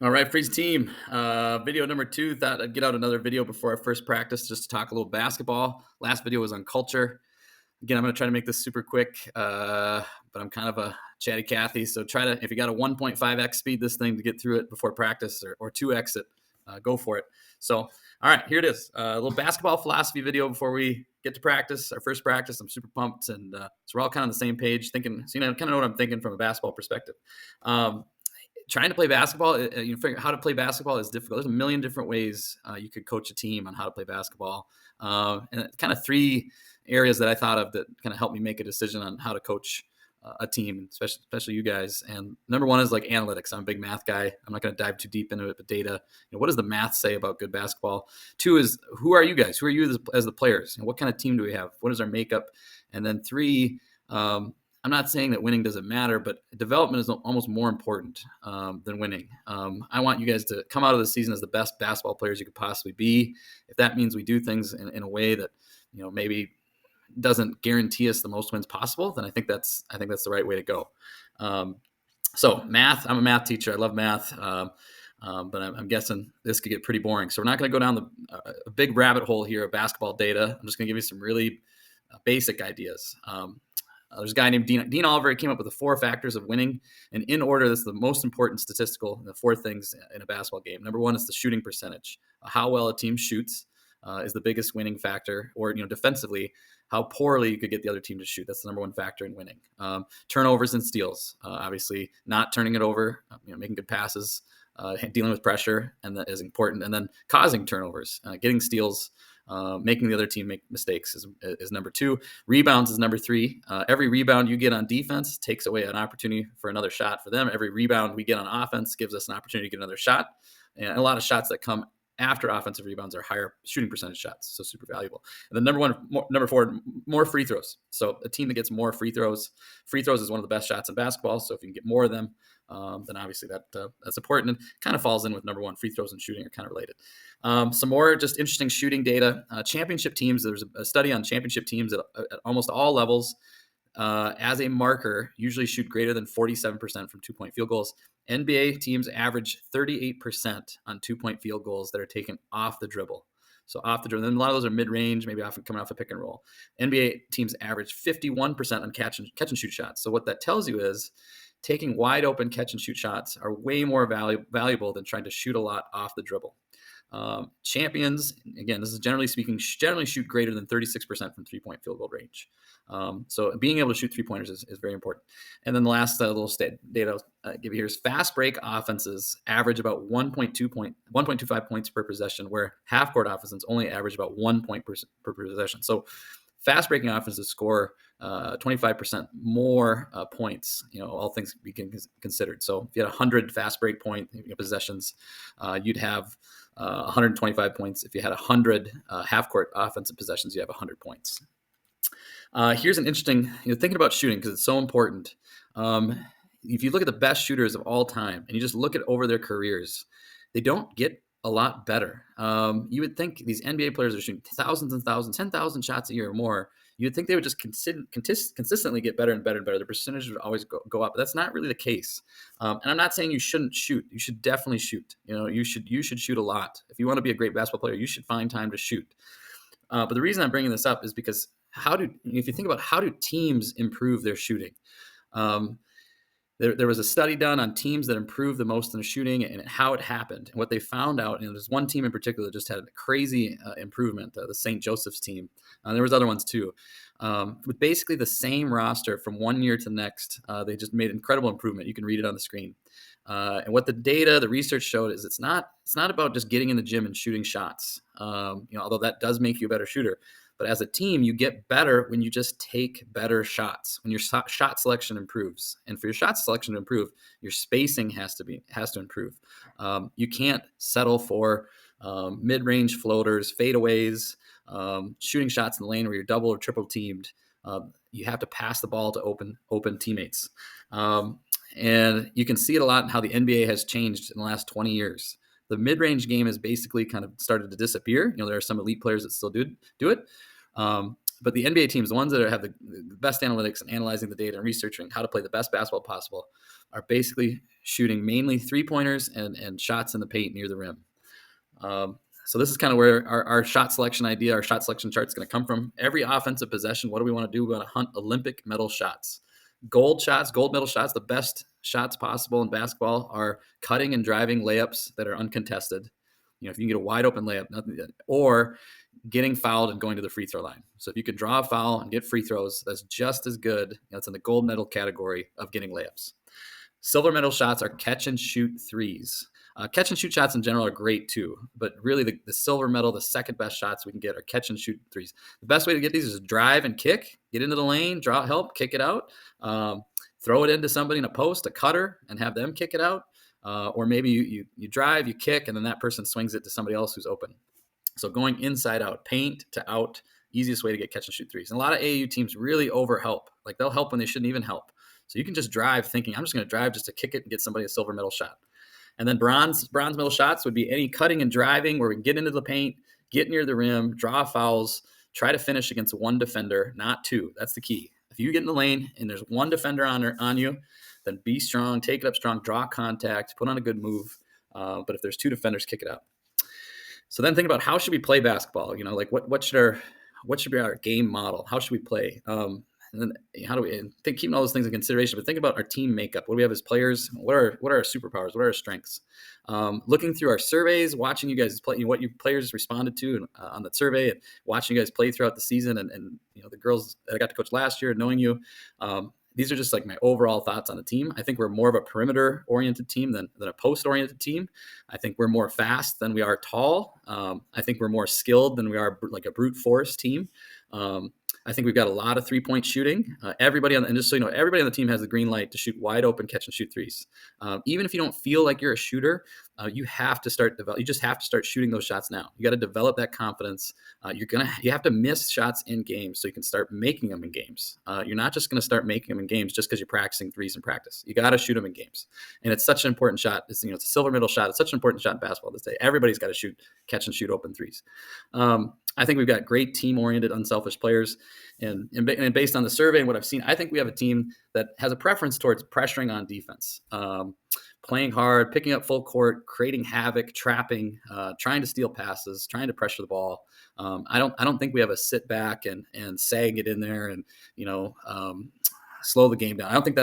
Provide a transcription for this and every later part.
All right, Freeze team. Video number 2. Thought I'd get out another video before our first practice just to talk a little basketball. Last video was on culture. Again, I'm going to try to make this super quick, but I'm kind of a chatty Cathy. So try to, if you got a 1.5x speed this thing to get through it before practice or 2x it, go for it. So, all right, here it is. A little basketball philosophy video before we get to practice, our first practice. I'm super pumped. And so we're all kind of on the same page thinking, so, kind of know what I'm thinking from a basketball perspective. Trying to play basketball, you figure how to play basketball is difficult. There's a million different ways you could coach a team on how to play basketball. And kind of 3 areas that I thought of that kind of helped me make a decision on how to coach a team, especially you guys. And number 1 is like analytics. I'm a big math guy. I'm not going to dive too deep into it, but data. What does the math say about good basketball? 2 is, who are you guys? Who are you as the players? What kind of team do we have? What is our makeup? And then 3, I'm not saying that winning doesn't matter, but development is almost more important than winning. I want you guys to come out of the season as the best basketball players you could possibly be. If that means we do things in a way that maybe doesn't guarantee us the most wins possible, then I think that's the right way to go. So math, I'm a math teacher. I love math. But I'm guessing this could get pretty boring. So we're not going to go down a big rabbit hole here of basketball data. I'm just going to give you some really basic ideas. There's a guy named Dean Oliver. He came up with the 4 factors of winning. And in order, this is the most important statistical, the 4 things in a basketball game. Number 1 is the shooting percentage. How well a team shoots is the biggest winning factor. Or, defensively, how poorly you could get the other team to shoot. That's the number 1 factor in winning. Turnovers and steals. Obviously, not turning it over, making good passes, dealing with pressure, and that is important. And then causing turnovers, getting steals, making the other team make mistakes is number 2. Rebounds is number 3. Every rebound you get on defense takes away an opportunity for another shot for them. Every rebound we get on offense gives us an opportunity to get another shot. And a lot of shots that come after offensive rebounds are higher shooting percentage shots, so super valuable. And then number 4, more free throws. So a team that gets more free throws is one of the best shots in basketball. So if you can get more of them, then obviously that's important, and kind of falls in with number 1. Free throws and shooting are kind of related. Some more just interesting shooting data. Championship teams. There's a study on championship teams at almost all levels. As a marker, usually shoot greater than 47% from 2-point field goals. NBA teams average 38% on 2-point field goals that are taken off the dribble. So off the dribble. And a lot of those are mid-range, maybe often coming off a pick and roll. NBA teams average 51% on catch and shoot shots. So what that tells you is taking wide open catch and shoot shots are way more valuable than trying to shoot a lot off the dribble. Champions, again, this is generally speaking, generally shoot greater than 36% from 3-point field goal range. So being able to shoot 3-pointers is very important. And then the last little data I'll give you here is fast break offenses average about 1.25 points per possession, where half court offenses only average about 1 point per possession. So fast breaking offenses score 25% more points, all things being considered. So if you had 100 fast break point possessions, you'd have 125 points. If you had 100 half court offensive possessions, you have 100 points. Here's an interesting, thinking about shooting, because it's so important. If you look at the best shooters of all time and you just look at over their careers, they don't get a lot better. You would think these NBA players are shooting thousands and thousands, 10,000 shots a year or more. You'd think they would just consistently get better and better and better. The percentage would always go up, but that's not really the case. And I'm not saying you shouldn't shoot. You should definitely shoot. You should shoot a lot. If you want to be a great basketball player, you should find time to shoot. But the reason I'm bringing this up is because if you think about how do teams improve their shooting, there was a study done on teams that improved the most in the shooting and how it happened. And what they found out, there's one team in particular that just had a crazy improvement, the St. Joseph's team. There was other ones too. With basically the same roster from one year to the next, they just made incredible improvement. You can read it on the screen. And what the research showed is it's not about just getting in the gym and shooting shots. Although that does make you a better shooter. But as a team, you get better when you just take better shots, when your shot selection improves. And for your shot selection to improve, your spacing has to improve. You can't settle for mid-range floaters, fadeaways, shooting shots in the lane where you're double or triple teamed. You have to pass the ball to open teammates. And you can see it a lot in how the NBA has changed in the last 20 years. The mid-range game has basically kind of started to disappear. There are some elite players that still do it. But the NBA teams, the ones that have the best analytics and analyzing the data and researching how to play the best basketball possible, are basically shooting mainly 3-pointers and shots in the paint near the rim. So this is kind of where our shot selection idea, our shot selection chart is going to come from. Every offensive possession, what do we want to do? We want to hunt Olympic medal shots. Gold shots, gold medal shots, the best shots possible in basketball are cutting and driving layups that are uncontested. If you can get a wide open layup, or getting fouled and going to the free throw line. So if you can draw a foul and get free throws, that's just as good. That's in the gold medal category of getting layups. Silver medal shots are catch and shoot threes. Catch and shoot shots in general are great too, but really the silver medal, the second best shots we can get are catch and shoot threes. The best way to get these is drive and kick, get into the lane, draw help, kick it out, throw it into somebody in a post, a cutter, and have them kick it out. Or maybe you drive, you kick, and then that person swings it to somebody else who's open. So going inside out, paint to out, easiest way to get catch and shoot threes. And a lot of AAU teams really overhelp. Like they'll help when they shouldn't even help. So you can just drive thinking, I'm just going to drive just to kick it and get somebody a silver medal shot. And then bronze medal shots would be any cutting and driving where we get into the paint, get near the rim, draw fouls, try to finish against one defender, not two. That's the key. If you get in the lane and there's one defender on you, then be strong, take it up strong, draw contact, put on a good move. But if there's two defenders, kick it out. So then think about how should we play basketball? Like what should be our game model? How should we play? And then how do we think, keeping all those things in consideration, but think about our team makeup. What do we have as players? What are our superpowers? What are our strengths? Looking through our surveys, watching you guys play, what your players responded to on that survey, and watching you guys play throughout the season, and the girls that I got to coach last year, knowing you. These are just like my overall thoughts on the team. I think we're more of a perimeter-oriented team than a post-oriented team. I think we're more fast than we are tall. I think we're more skilled than we are like a brute force team. I think we've got a lot of three-point shooting. Everybody on the team has the green light to shoot wide open catch and shoot threes. Even if you don't feel like you're a shooter, you have to start You just have to start shooting those shots now. You got to develop that confidence. You have to miss shots in games so you can start making them in games. You're not just going to start making them in games just because you're practicing threes in practice. You got to shoot them in games, and it's such an important shot. It's a silver medal shot. It's such an important shot in basketball this day. Everybody's got to catch and shoot open threes. I think we've got great team-oriented, unselfish players, and based on the survey and what I've seen, I think we have a team that has a preference towards pressuring on defense, playing hard, picking up full court, creating havoc, trapping, trying to steal passes, trying to pressure the ball. I don't think we have a sit back and sag it in there and slow the game down. I don't think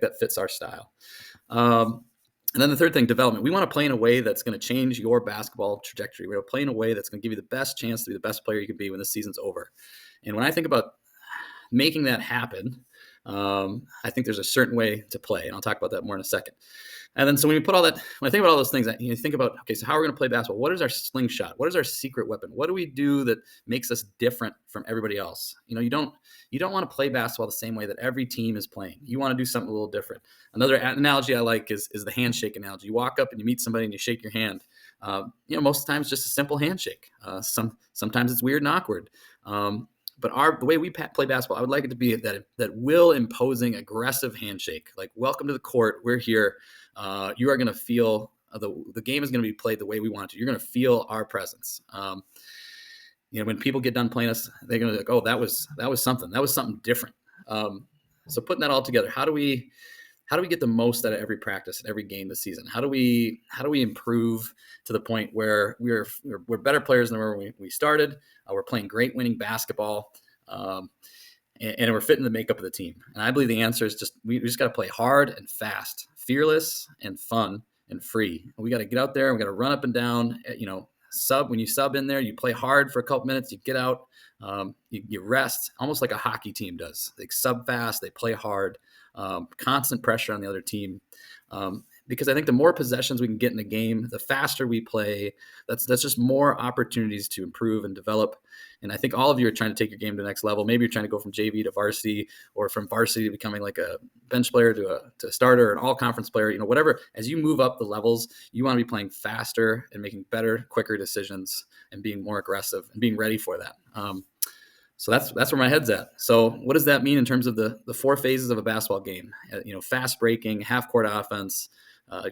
that fits our style. And then the third thing, development. We want to play in a way that's going to change your basketball trajectory. We want to play in a way that's going to give you the best chance to be the best player you can be when the season's over. And when I think about making that happen, I think there's a certain way to play, and I'll talk about that more in a second. And then so when I think about all those things, you think about, okay, so how are we going to play basketball? What is our slingshot? What is our secret weapon? What do we do that makes us different from everybody else? You don't want to play basketball the same way that every team is playing. You want to do something a little different. Another analogy I like is the handshake analogy. You walk up and you meet somebody and you shake your hand. Most of the time it's just a simple handshake. Sometimes it's weird and awkward. But the way we play basketball, I would like it to be that will imposing aggressive handshake. Like, welcome to the court. We're here. You are going to feel the game is going to be played the way we want it to. You're going to feel our presence. When people get done playing us, they're going to be like, oh, that was something. That was something different. So putting that all together, how do we get the most out of every practice and every game this season? How do we improve to the point where we're better players than where we started? We're playing great winning basketball, and we're fitting the makeup of the team. And I believe the answer is we just got to play hard and fast, fearless and fun and free. We got to get out there. We got to run up and down. When you sub in there, you play hard for a couple minutes. You get out. You rest, almost like a hockey team does. They sub fast. They play hard. Constant pressure on the other team. Because I think the more possessions we can get in the game, the faster we play. That's just more opportunities to improve and develop. And I think all of you are trying to take your game to the next level. Maybe you're trying to go from JV to varsity, or from varsity to becoming like a bench player to a starter, an all-conference player. Whatever. As you move up the levels, you want to be playing faster and making better, quicker decisions and being more aggressive and being ready for that. So that's where my head's at. So what does that mean in terms of the four phases of a basketball game? Fast breaking, half court offense,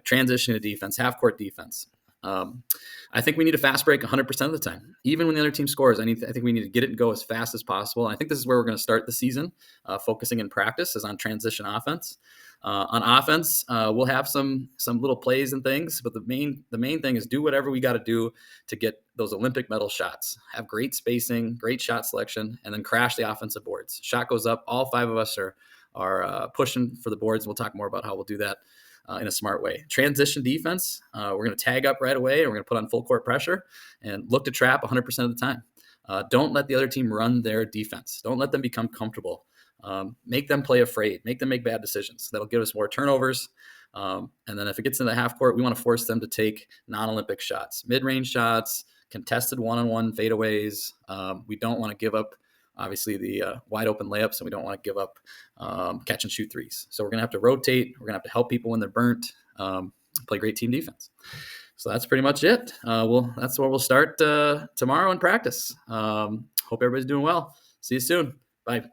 transition to defense, half court defense. I think we need a fast break 100% of the time. Even when the other team scores, I think we need to get it and go as fast as possible. And I think this is where we're going to start the season, focusing in practice is on transition offense. On offense, we'll have some little plays and things, but the main thing is do whatever we got to do to get those Olympic medal shots. Have great spacing, great shot selection, and then crash the offensive boards. Shot goes up. All 5 of us are pushing for the boards. We'll talk more about how we'll do that in a smart way. Transition defense, we're going to tag up right away, and we're going to put on full court pressure and look to trap 100% of the time. Don't let the other team run their defense. Don't let them become comfortable. Make them play afraid. Make them make bad decisions. That'll give us more turnovers. And then if it gets into the half court, we want to force them to take non-Olympic shots, mid-range shots, contested one-on-one fadeaways. We don't want to give up, obviously, the wide open layups, and we don't want to give up catch and shoot threes. So we're going to have to rotate. We're going to have to help people when they're burnt, play great team defense. So that's pretty much it. That's where we'll start tomorrow in practice. Hope everybody's doing well. See you soon. Bye.